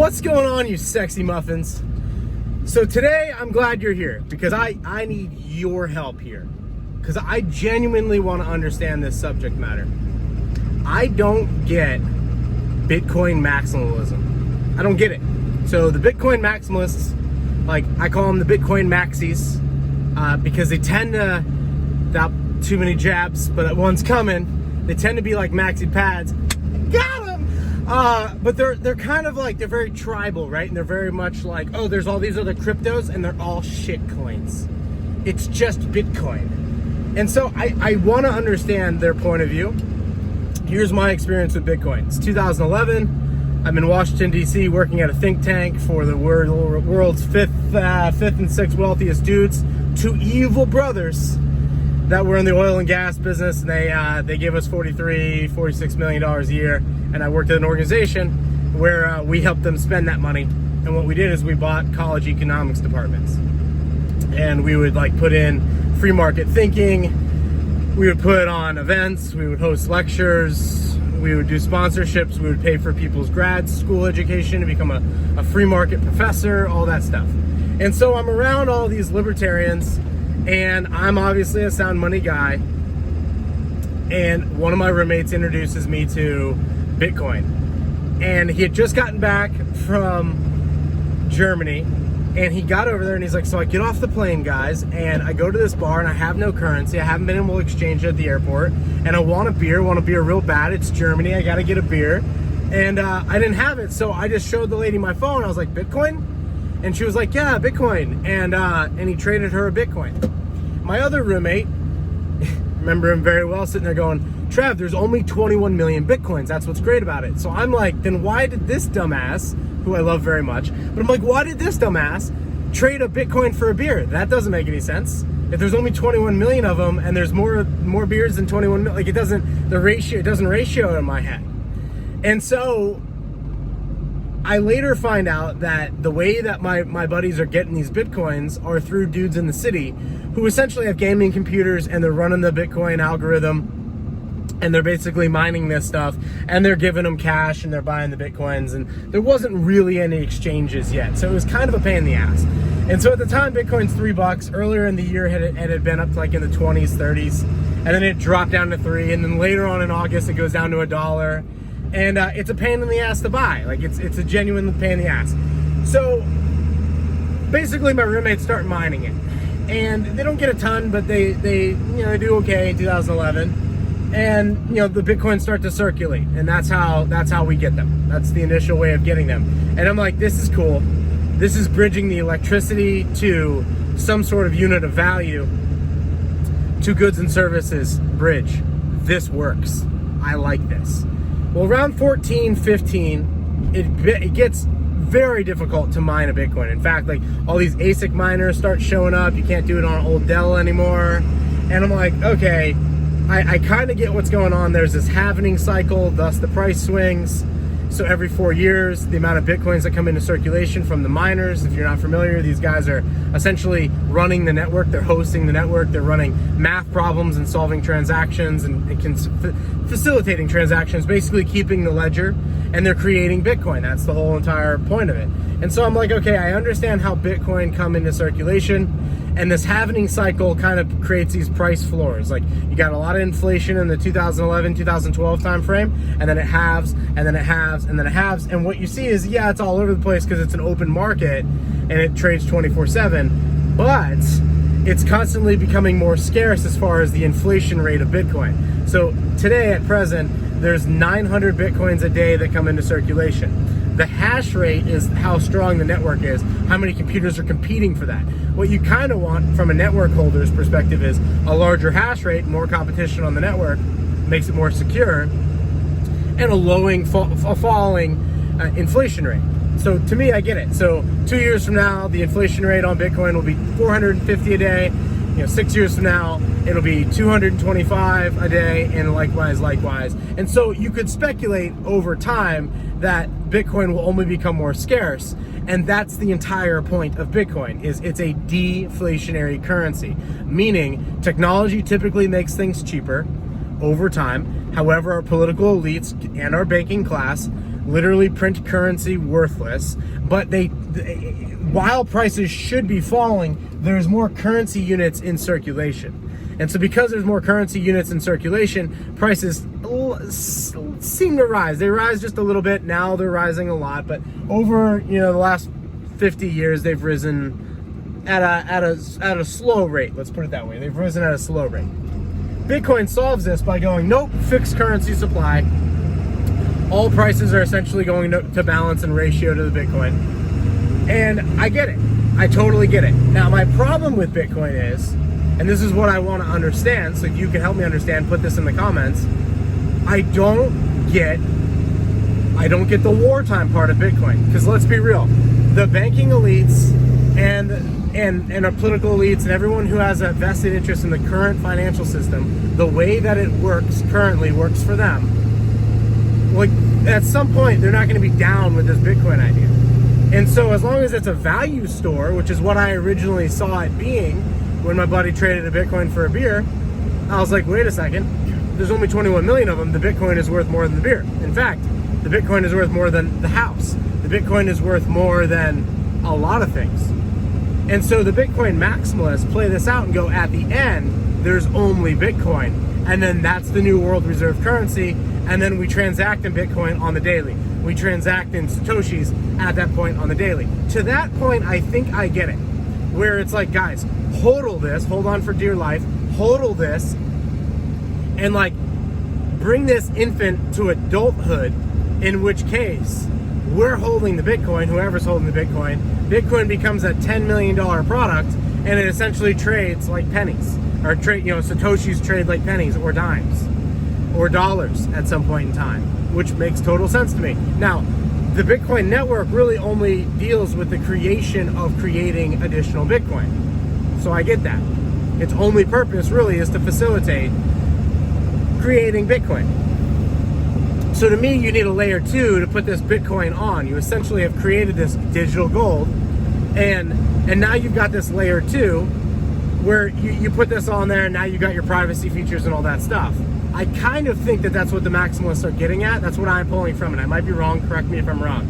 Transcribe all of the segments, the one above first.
What's going on, you sexy muffins? So today I'm glad you're here because I need your help here because I genuinely want to understand this subject matter. I don't get Bitcoin maximalism. I don't get it. So the Bitcoin maximalists, like I call them the Bitcoin Maxis, because they tend to, without too many jabs, but one's coming, they tend to be like maxi pads. Got them! But they're kind of like, they're very tribal, right? And they're very much like, oh, there's all these other cryptos and they're all shit coins. It's just Bitcoin. And so I want to understand their point of view. Here's my experience with Bitcoin. It's 2011. I'm in Washington, D.C. working at a think tank for the world's fifth and sixth wealthiest dudes. Two evil brothers that were in the oil and gas business, and they gave us $46 million a year. And I worked at an organization where we helped them spend that money. And what we did is we bought college economics departments. And we would like put in free market thinking. We would put on events. We would host lectures. We would do sponsorships. We would pay for people's grad school education to become a free market professor, all that stuff. And so I'm around all these libertarians, and I'm obviously a sound money guy. And one of my roommates introduces me to Bitcoin. And he had just gotten back from Germany, and he got over there and he's like, so I get off the plane, guys, and I go to this bar and I have no currency. I haven't been able to exchange it at the airport, and I want a beer real bad. It's Germany. I got to get a beer. And I didn't have it, so I just showed the lady my phone. I was like, Bitcoin? And she was like, yeah, Bitcoin. And he traded her a Bitcoin. My other roommate, remember him very well, sitting there going, Trev, there's only 21 million Bitcoins. That's what's great about it. So I'm like, then why did this dumbass, who I love very much, but I'm like, why did this dumbass trade a Bitcoin for a beer? That doesn't make any sense. If there's only 21 million of them and there's more beers than 21 million, like it doesn't ratio in my head. And so I later find out that the way that my buddies are getting these Bitcoins are through dudes in the city who essentially have gaming computers, and they're running the Bitcoin algorithm, and they're basically mining this stuff, and they're giving them cash, and they're buying the Bitcoins, and there wasn't really any exchanges yet. So it was kind of a pain in the ass. And so at the time, Bitcoin's $3. Earlier in the year, it had been up to like in the 20s, 30s, and then it dropped down to $3, and then later on in August, it goes down to $1. And it's a pain in the ass to buy. Like it's a genuine pain in the ass. So basically my roommates start mining it, and they don't get a ton, but they do okay in 2011. And the Bitcoins start to circulate, and that's how we get them. That's the initial way of getting them. And I'm like, this is cool. This is bridging the electricity to some sort of unit of value to goods and services bridge. This works. I like this. Well, around 14, 15, it gets very difficult to mine a Bitcoin. In fact, like all these ASIC miners start showing up. You can't do it on old Dell anymore. And I'm like, okay, I kind of get what's going on. There's this halvening cycle, thus the price swings. So every 4 years, the amount of Bitcoins that come into circulation from the miners, if you're not familiar, these guys are essentially running the network. They're hosting the network. They're running math problems and solving transactions and facilitating transactions, basically keeping the ledger, and they're creating Bitcoin. That's the whole entire point of it. And so I'm like, okay, I understand how Bitcoin come into circulation. And this halvening cycle kind of creates these price floors. Like you got a lot of inflation in the 2011, 2012 timeframe, and then it halves, and then it halves, and then it halves. And what you see is, yeah, it's all over the place because it's an open market and it trades 24/7, but it's constantly becoming more scarce as far as the inflation rate of Bitcoin. So today at present, there's 900 Bitcoins a day that come into circulation. The hash rate is how strong the network is, how many computers are competing for that. What you kind of want from a network holder's perspective is a larger hash rate, more competition on the network, makes it more secure, and a falling inflation rate. So to me, I get it. So 2 years from now, the inflation rate on Bitcoin will be 450 a day. 6 years from now, it'll be 225 a day, and likewise. And so you could speculate over time that Bitcoin will only become more scarce. And that's the entire point of Bitcoin, is it's a deflationary currency, meaning technology typically makes things cheaper over time. However, our political elites and our banking class literally print currency worthless, but while prices should be falling, there's more currency units in circulation. And so because there's more currency units in circulation, prices seem to rise. They rise just a little bit. Now they're rising a lot, but over, the last 50 years, they've risen at a slow rate. Let's put it that way. They've risen at a slow rate. Bitcoin solves this by going, nope, fixed currency supply. All prices are essentially going to balance and ratio to the Bitcoin. And I get it. I totally get it. Now, my problem with Bitcoin is, and this is what I want to understand, so if you can help me understand, put this in the comments, I don't get the wartime part of Bitcoin. Because let's be real, the banking elites and our political elites and everyone who has a vested interest in the current financial system, the way that it currently works for them, like at some point they're not going to be down with this Bitcoin idea. And so as long as it's a value store, which is what I originally saw it being when my buddy traded a Bitcoin for a beer, I was like, wait a second, there's only 21 million of them. The Bitcoin is worth more than the beer. In fact, the Bitcoin is worth more than the house. The Bitcoin is worth more than a lot of things. And so the Bitcoin maximalists play this out and go, at the end, there's only Bitcoin. And then that's the new world reserve currency. And then we transact in Bitcoin on the daily. We transact in Satoshis at that point on the daily. To that point, I think I get it. Where it's like, guys, hodl this, hold on for dear life, hodl this, and like bring this infant to adulthood, in which case we're holding the Bitcoin, whoever's holding the Bitcoin. Bitcoin becomes a $10 million product, and it essentially trades like pennies, or Satoshis trade like pennies or dimes or dollars at some point in time, which makes total sense to me. Now, the Bitcoin network really only deals with the creation of creating additional Bitcoin. So I get that. Its only purpose really is to facilitate creating Bitcoin. So to me, you need a layer 2 to put this Bitcoin on. You essentially have created this digital gold, and now you've got this layer 2 where you put this on there, and now you got your privacy features and all that stuff. I kind of think that that's what the maximalists are getting at. That's what I'm pulling from, and I might be wrong. Correct me if I'm wrong.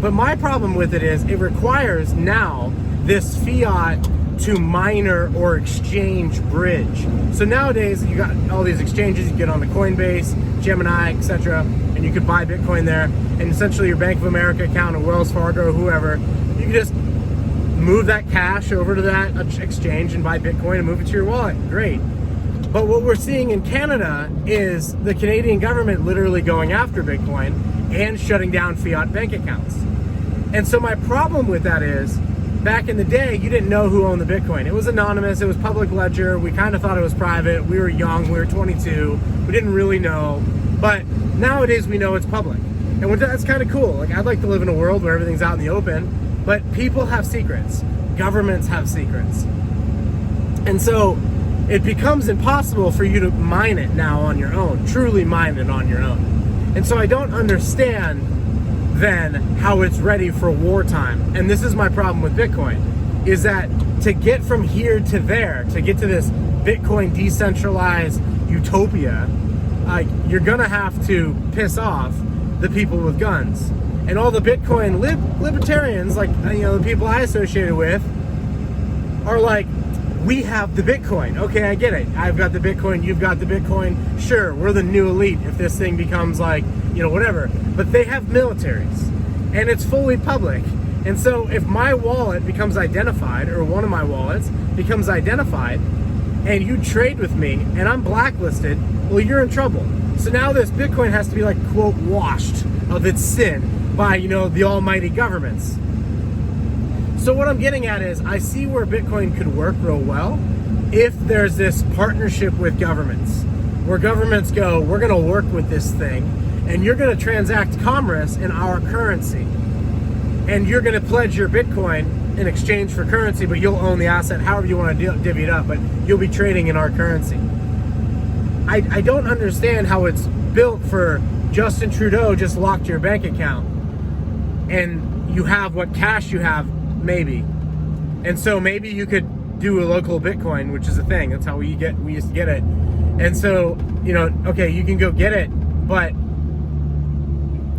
But my problem with it is it requires now this fiat to miner or exchange bridge. So nowadays you got all these exchanges. You get on the Coinbase, Gemini, etc., and you could buy Bitcoin there. And essentially your Bank of America account or Wells Fargo, whoever, you can just move that cash over to that exchange and buy Bitcoin and move it to your wallet. Great. But what we're seeing in Canada is the Canadian government literally going after Bitcoin and shutting down fiat bank accounts. And so my problem with that is, back in the day, you didn't know who owned the Bitcoin. It was anonymous, it was public ledger, we kind of thought it was private, we were young, we were 22, we didn't really know, but nowadays we know it's public. And that's kind of cool. Like, I'd like to live in a world where everything's out in the open, but people have secrets, governments have secrets. And so it becomes impossible for you to mine it now on your own, truly mine it on your own. And so I don't understand then how it's ready for wartime. And this is my problem with Bitcoin, is that to get from here to there, to get to this Bitcoin decentralized utopia, you're gonna have to piss off the people with guns. And all the Bitcoin libertarians, like the people I associated with, are like, we have the Bitcoin. Okay, I get it. I've got the Bitcoin, you've got the Bitcoin. Sure, we're the new elite if this thing becomes like, whatever. But they have militaries, and it's fully public. And so if my wallet becomes identified, or one of my wallets becomes identified, and you trade with me, and I'm blacklisted, well, you're in trouble. So now this Bitcoin has to be like, quote, washed of its sin by, the almighty governments. So what I'm getting at is, I see where Bitcoin could work real well if there's this partnership with governments, where governments go, we're gonna work with this thing, and you're gonna transact commerce in our currency. And you're gonna pledge your Bitcoin in exchange for currency, but you'll own the asset however you wanna divvy it up, but you'll be trading in our currency. I don't understand how it's built for Justin Trudeau just locked your bank account, and you have what cash you have, maybe. And so maybe you could do a local Bitcoin, which is a thing. That's how we used to get it. And so, okay, you can go get it, but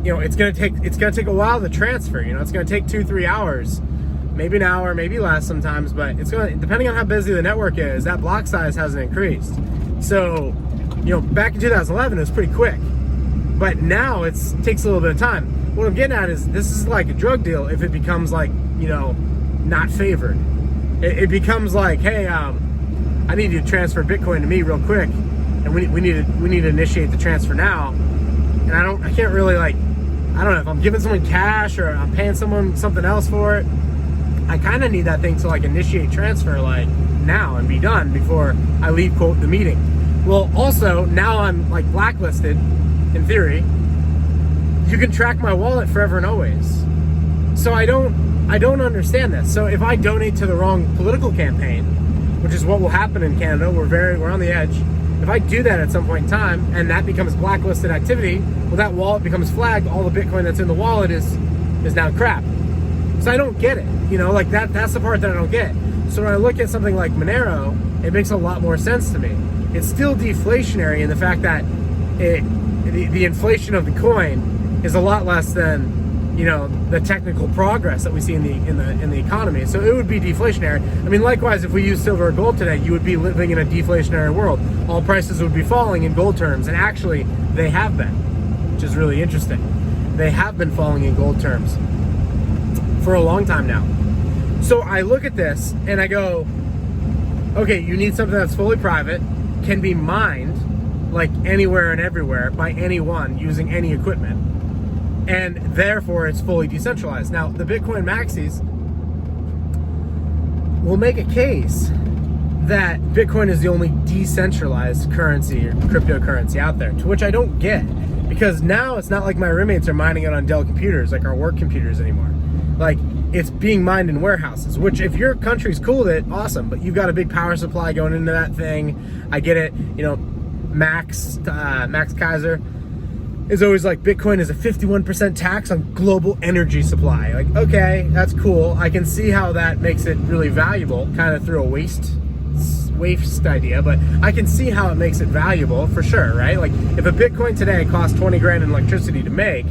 you know, it's gonna take a while to transfer. You know, it's gonna take 2-3 hours, maybe an hour, maybe less sometimes, but it's gonna, depending on how busy the network is, that block size hasn't increased. So, you know, back in 2011 it was pretty quick, but now it takes a little bit of time. What I'm getting at is, this is like a drug deal. If it becomes like, you know, not favored, it becomes like, hey, I need you to transfer Bitcoin to me real quick, and we need to initiate the transfer now. And I can't really, like, I don't know if I'm giving someone cash or I'm paying someone something else for it. I kind of need that thing to like initiate transfer like now and be done before I leave, quote, the meeting. Well, also now I'm like blacklisted in theory. You can track my wallet forever and always. So I don't understand this. So if I donate to the wrong political campaign, which is what will happen in Canada, we're on the edge. If I do that at some point in time and that becomes blacklisted activity, well, that wallet becomes flagged. All the Bitcoin that's in the wallet is now crap. So I don't get it, you know, like that's the part that I don't get. So when I look at something like Monero, it makes a lot more sense to me. It's still deflationary in the fact that the inflation of the coin is a lot less than, you know, the technical progress that we see in the economy. So it would be deflationary. I mean, likewise, if we use silver or gold today, you would be living in a deflationary world. All prices would be falling in gold terms, and actually they have been, which is really interesting. They have been falling in gold terms for a long time now. So I look at this and I go, okay, you need something that's fully private, can be mined like anywhere and everywhere by anyone using any equipment, and therefore it's fully decentralized. Now, the Bitcoin Maxis will make a case that Bitcoin is the only decentralized currency or cryptocurrency out there, to which I don't get, because now it's not like my roommates are mining it on Dell computers, like our work computers anymore. Like, it's being mined in warehouses, which if your country's cool with it, awesome, but you've got a big power supply going into that thing. I get it. You know, Max Kaiser is always like, Bitcoin is a 51% tax on global energy supply. Like, okay, that's cool. I can see how that makes it really valuable, kind of through a waste idea, but I can see how it makes it valuable for sure, right? Like, if a Bitcoin today costs 20 grand in electricity to make,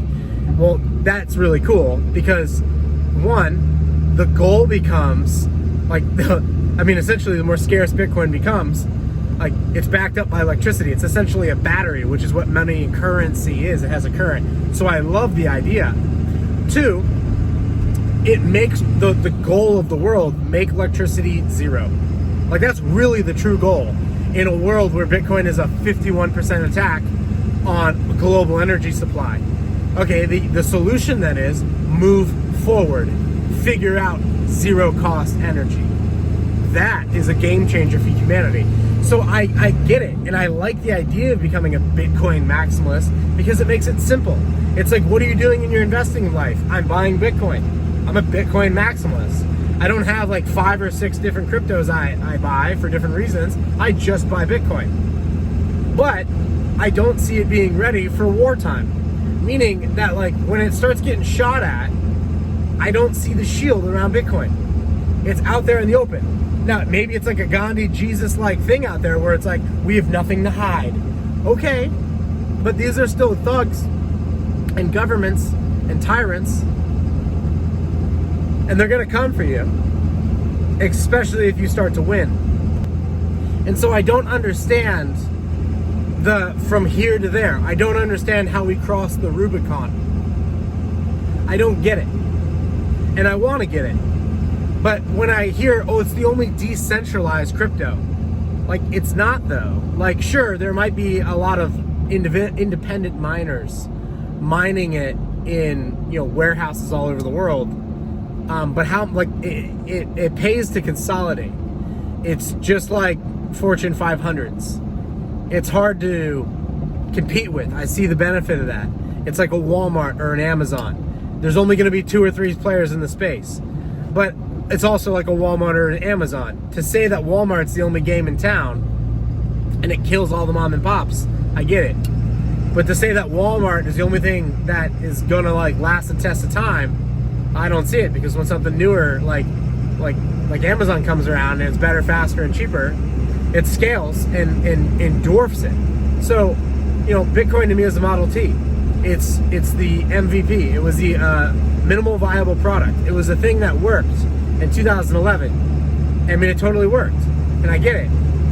well, that's really cool, because one, the goal becomes like, essentially the more scarce Bitcoin becomes, like, it's backed up by electricity. It's essentially a battery, which is what money and currency is. It has a current. So I love the idea. Two, it makes the goal of the world, make electricity zero. Like, that's really the true goal in a world where Bitcoin is a 51% attack on global energy supply. Okay, the solution then is move forward, figure out zero cost energy. That is a game changer for humanity. So I get it, and I like the idea of becoming a Bitcoin maximalist because it makes it simple. It's like, what are you doing in your investing in life? I'm buying Bitcoin. I'm a Bitcoin maximalist. I don't have like 5 or 6 different cryptos I buy for different reasons. I just buy Bitcoin. But I don't see it being ready for wartime. Meaning that, like, when it starts getting shot at, I don't see the shield around Bitcoin. It's out there in the open. Now, maybe it's like a Gandhi, Jesus-like thing out there where it's like, we have nothing to hide. Okay, but these are still thugs and governments and tyrants, and they're gonna come for you, especially if you start to win. And so I don't understand the from here to there. I don't understand how we cross the Rubicon. I don't get it. And I want to get it. But when I hear, oh, it's the only decentralized crypto, like, it's not though. Like, sure, there might be a lot of independent miners mining it in, you know, warehouses all over the world. But how, like, it pays to consolidate. It's just like Fortune 500s. It's hard to compete with. I see the benefit of that. It's like a Walmart or an Amazon. There's only going to be 2 or 3 players in the space. But it's also like a Walmart or an Amazon. To say that Walmart's the only game in town and it kills all the mom and pops, I get it. But to say that Walmart is the only thing that is going to, like, last the test of time, I don't see it, because when something newer like Amazon comes around and it's better, faster, and cheaper, it scales and dwarfs it. So, you know, Bitcoin to me is a Model T. It's the MVP. It was the minimal viable product. It was a thing that worked in 2011. I mean, it totally worked, and I get it.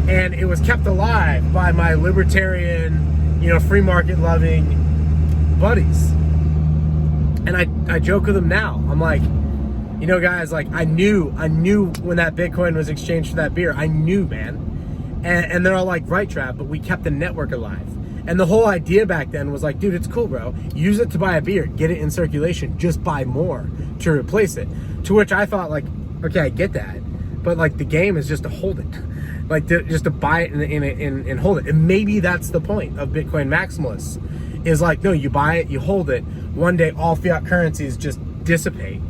And it was kept alive by my libertarian, free market loving buddies. And I joke with them now. I'm like, guys, like I knew when that Bitcoin was exchanged for that beer. I knew, man. And they're all like, right, Trav, but we kept the network alive. And the whole idea back then was like, dude, it's cool, bro. Use it to buy a beer, get it in circulation, just buy more to replace it. To which I thought, like, okay, I get that, but like the game is just to hold it, like just to buy it and hold it. And maybe that's the point of Bitcoin maximalists, is like, no, you buy it, you hold it. One day, all fiat currencies just dissipate.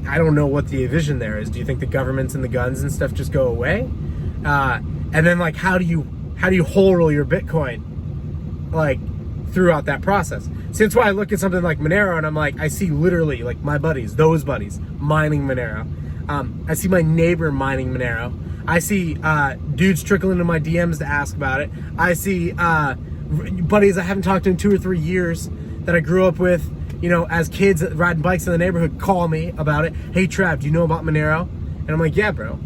I don't know what the vision there is. Do you think the governments and the guns and stuff just go away? And then, like, how do you whole roll your Bitcoin, like, throughout that process? So that's why I look at something like Monero and I'm like, I see literally like my buddies, those buddies, mining Monero. I see my neighbor mining Monero. I see dudes trickling into my DMs to ask about it. I see buddies I haven't talked to in 2 or 3 years that I grew up with, as kids riding bikes in the neighborhood, call me about it. Hey, Trav, do you know about Monero? And I'm like, yeah, bro.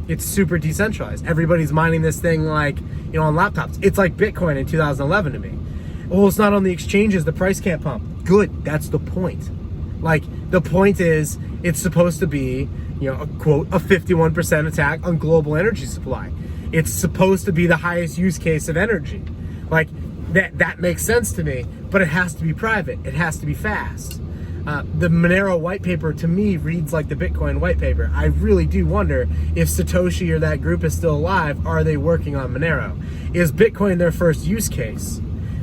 It's super decentralized. Everybody's mining this thing like, on laptops. It's like Bitcoin in 2011 to me. Well, it's not on the exchanges. The price can't pump. Good. That's the point. Like, the point is, it's supposed to be, a quote, a 51% attack on global energy supply. It's supposed to be the highest use case of energy. Like, that makes sense to me, but it has to be private. It has to be fast. The Monero white paper, to me, reads like the Bitcoin white paper. I really do wonder if Satoshi or that group is still alive. Are they working on Monero? Is Bitcoin their first use case,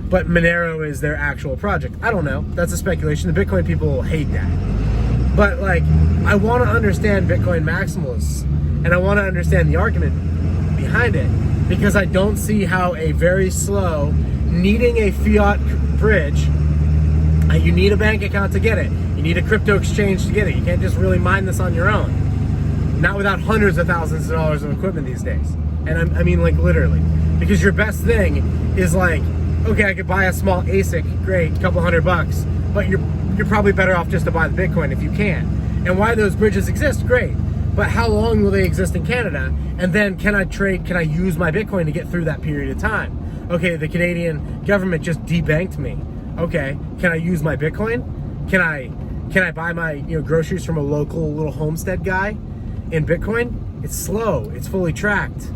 but Monero is their actual project? I don't know. That's a speculation. The Bitcoin people will hate that. But, like, I want to understand Bitcoin maximalists, and I want to understand the argument behind it, because I don't see how a very slow, needing a fiat bridge. You need a bank account to get it. You need a crypto exchange to get it. You can't just really mine this on your own. Not without hundreds of thousands of dollars of equipment these days. And I mean, like, literally. Because your best thing is like, okay, I could buy a small ASIC, great, couple $100, but you're probably better off just to buy the Bitcoin if you can. And why those bridges exist, great. But how long will they exist in Canada? And then can I use my Bitcoin to get through that period of time? Okay, the Canadian government just debanked me. Okay, can I use my Bitcoin? Can I buy my groceries from a local little homestead guy in Bitcoin? It's slow. It's fully tracked.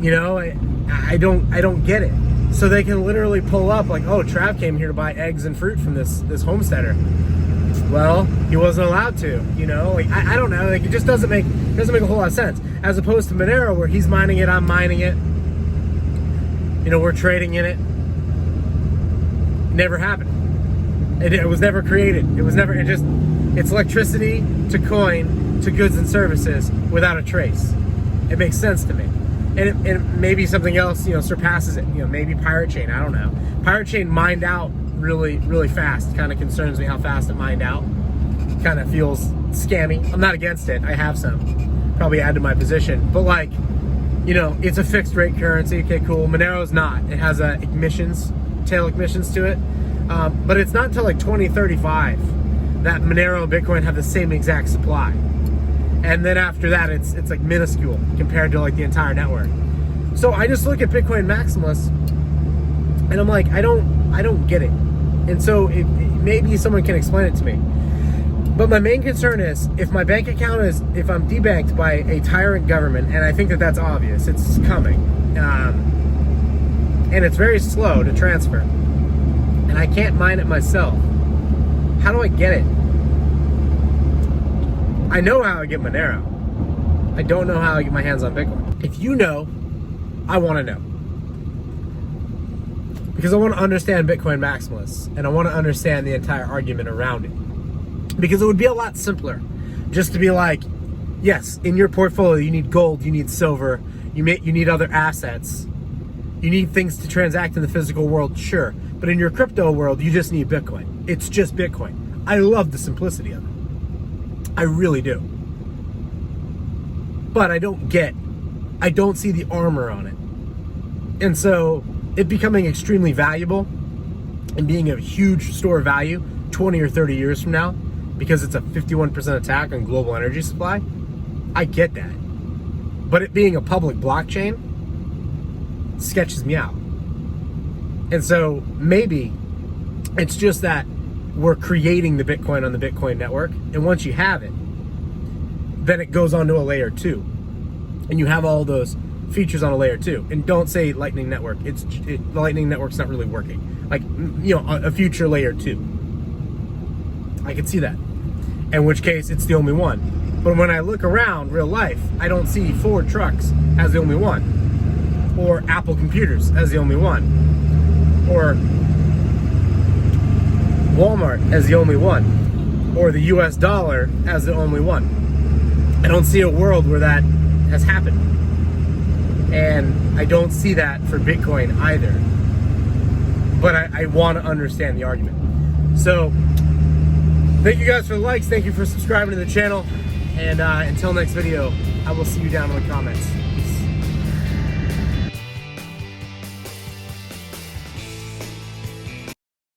I don't get it. So they can literally pull up like, oh, Trav came here to buy eggs and fruit from this homesteader. Well, he wasn't allowed to. Like I don't know. Like, it just doesn't make a whole lot of sense. As opposed to Monero, where he's mining it, I'm mining it. We're trading in it. Never happened. It was never created. It's electricity to coin to goods and services without a trace. It makes sense to me. And maybe something else, surpasses it. Maybe Pirate Chain, I don't know. Pirate Chain mined out really, really fast. Kind of concerns me how fast it mined out. Kind of feels scammy. I'm not against it. I have some. Probably add to my position. But like, it's a fixed rate currency. Okay, cool. Monero's not. It has tail emissions to it, but it's not until like 2035 that Monero and Bitcoin have the same exact supply, and then after that it's like minuscule compared to like the entire network. So I just look at Bitcoin maximalists and I'm like, I don't get it. And so maybe someone can explain it to me. But my main concern is if my bank account if I'm debanked by a tyrant government, and I think that's obvious, it's coming. And it's very slow to transfer, and I can't mine it myself. How do I get it? I know how I get Monero. I don't know how I get my hands on Bitcoin. If you know, I want to know. Because I want to understand Bitcoin maximalists, and I want to understand the entire argument around it. Because it would be a lot simpler just to be like, yes, in your portfolio you need gold, you need silver, you need other assets. You need things to transact in the physical world, sure. But in your crypto world, you just need Bitcoin. It's just Bitcoin. I love the simplicity of it. I really do. But I don't see the armor on it. And so it becoming extremely valuable and being a huge store of value 20 or 30 years from now because it's a 51% attack on global energy supply, I get that. But it being a public blockchain sketches me out. And so maybe it's just that we're creating the Bitcoin on the Bitcoin network, and once you have it, then it goes on to a layer 2, and you have all those features on a layer 2. And don't say Lightning Network. The Lightning Network's not really working. Like, you know, a future layer 2. I could see that. In which case, it's the only one. But when I look around real life, I don't see Ford trucks as the only one, or Apple computers as the only one, or Walmart as the only one, or the US dollar as the only one. I don't see a world where that has happened. And I don't see that for Bitcoin either. But I want to understand the argument. So, thank you guys for the likes. Thank you for subscribing to the channel. And until next video, I will see you down in the comments.